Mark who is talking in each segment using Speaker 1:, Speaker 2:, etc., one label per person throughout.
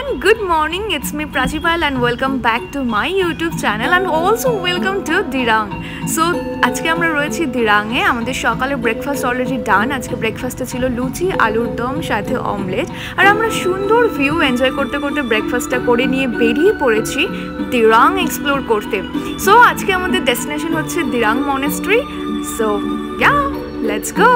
Speaker 1: everyone, good morning. It's me Prachipal and welcome back to my YouTube channel and also welcome to Dirang. So আজকে আমরা রয়েছি দিরাঙে। আমাদের সকালে breakfast already done. আজকে ব্রেকফাস্টে ছিল লুচি, আলুর দম সাথে অমলেট। আর আমরা সুন্দর ভিউ এনজয় করতে করতে ব্রেকফাস্টটা করে নিয়ে বেরিয়ে পড়েছি দিরাং এক্সপ্লোর করতে। সো আজকে আমাদের ডেস্টিনেশন হচ্ছে Dirang monastery. So yeah, let's go.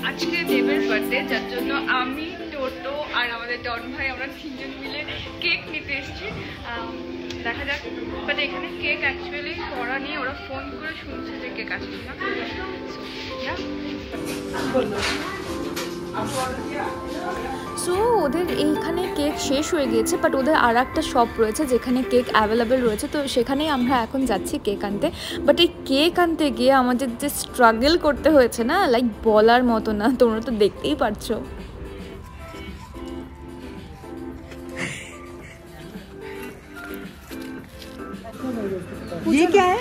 Speaker 1: আজকে দেবের বার্থডে, যার জন্য আমি টোটো আর আমাদের ডন ভাই আমরা তিনজন মিলে কেক নিতে এসেছি। দেখা যাক, বাট এখানে কেক অ্যাকচুয়ালি করা নিয়ে ওরা ফোন করে শুনছে যে কেক আসছে না। সো ওদের এইখানে কেক শেষ হয়ে গিয়েছে, বাট ওদের আর একটা শপ রয়েছে যেখানে কেক অ্যাভেলেবেল রয়েছে। তো সেখানেই আমরা এখন যাচ্ছি কেক আনতে। বাট এই কেক আনতে গিয়ে আমাদের যে স্ট্রাগল করতে হয়েছে না, লাইক বলার মতো না, তোমরা তো দেখতেই পারছো।
Speaker 2: ये क्या है?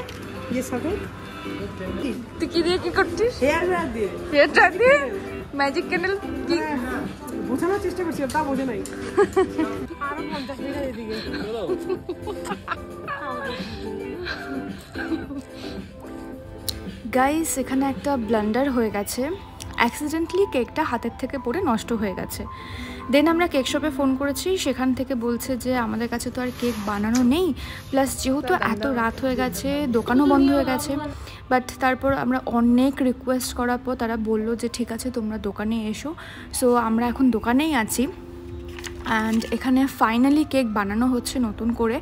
Speaker 2: ये सब
Speaker 1: তুই কি দিয়ে কি করছিস?
Speaker 2: হেয়ার ড্রায়ার দিয়ে।
Speaker 1: হেয়ার ড্রায়ার দিয়ে ম্যাজিক ক্যান্ডেল কি
Speaker 2: বোঝানোর চেষ্টা করছি, তা বোঝে নাই। আরো 50 মিনিট এদিকে।
Speaker 1: গাইস, এখানে একটা ব্লান্ডার হয়ে গেছে। অ্যাক্সিডেন্টলি কেকটা হাতের থেকে পড়ে নষ্ট হয়ে গেছে। দেন আমরা কেক শপে ফোন করেছি, সেখান থেকে বলছে যে আমাদের কাছে তো আর কেক বানানো নেই, প্লাস যেহেতু এত রাত হয়ে গেছে দোকানও বন্ধ হয়ে গেছে। বাট তারপর আমরা অনেক রিকোয়েস্ট করার পর তারা বললো যে ঠিক আছে তোমরা দোকানে এসো। সো আমরা এখন দোকানেই আছি অ্যান্ড এখানে ফাইনালি কেক বানানো হচ্ছে নতুন করে।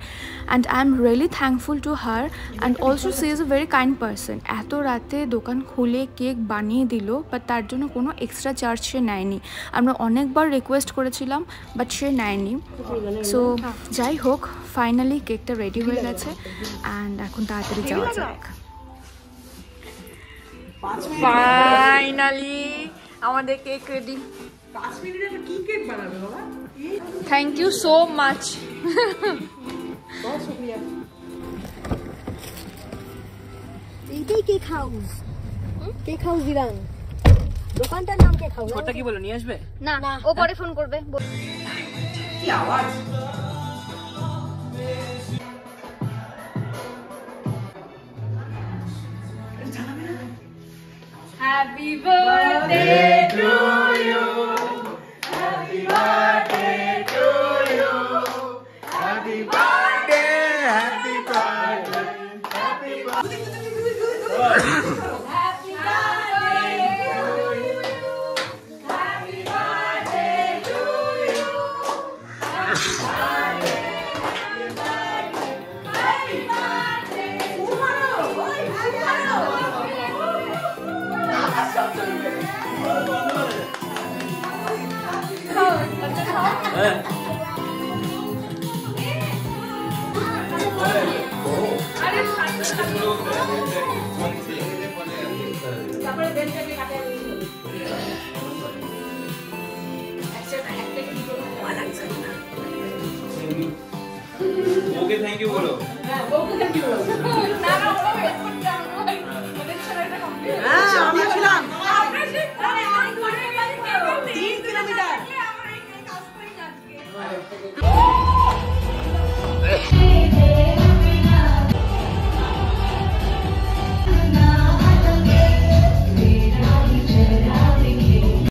Speaker 1: And I am really thankful to her and also see is a very kind person. এত রাতে দোকান খুলে কেক বানিয়ে দিল, বাট তার জন্য কোনো এক্সট্রা চার্জ সে নেয়নি। আমরা অনেকবার রিকোয়েস্ট করেছিলাম বাট সে নেয়নি। সো যাই হোক, ফাইনালি কেকটা রেডি হয়ে গেছে অ্যান্ড এখন তাড়াতাড়ি যাওয়া যাক। ফাইনালি আমাদের কেক রেডি।
Speaker 2: 5 মিনিটে কি কেক বানাবে বাবা?
Speaker 1: Thank you so much.
Speaker 2: বহুত শুকরিয়া।
Speaker 3: এইটাই cake house. Cake house Dirang. দোকানটার নাম কেক হাউস।
Speaker 2: ওটা কি বলো, নিয়ে আসবে?
Speaker 3: না, ও পরে ফোন করবে।
Speaker 2: কি আওয়াজ?
Speaker 1: Happy birthday to you.
Speaker 4: Happy birthday to you. Happy birthday, happy birthday, happy birthday.
Speaker 1: Happy birthday to you. Happy birthday to you. Happy birthday, happy birthday, happy birthday.
Speaker 4: Okay thank you বলো।
Speaker 2: Okay thank you বলো।
Speaker 1: না না, ওরা wait করতে হবে। ওদের সাথে একটা কমপ্লিট।
Speaker 2: হ্যাঁ, আমি ছিলাম।
Speaker 1: আমরা যে আরে আমি ঘরে গেছি
Speaker 2: 3 কিলোমিটার।
Speaker 1: আমরা এই কাজ করি আজকে।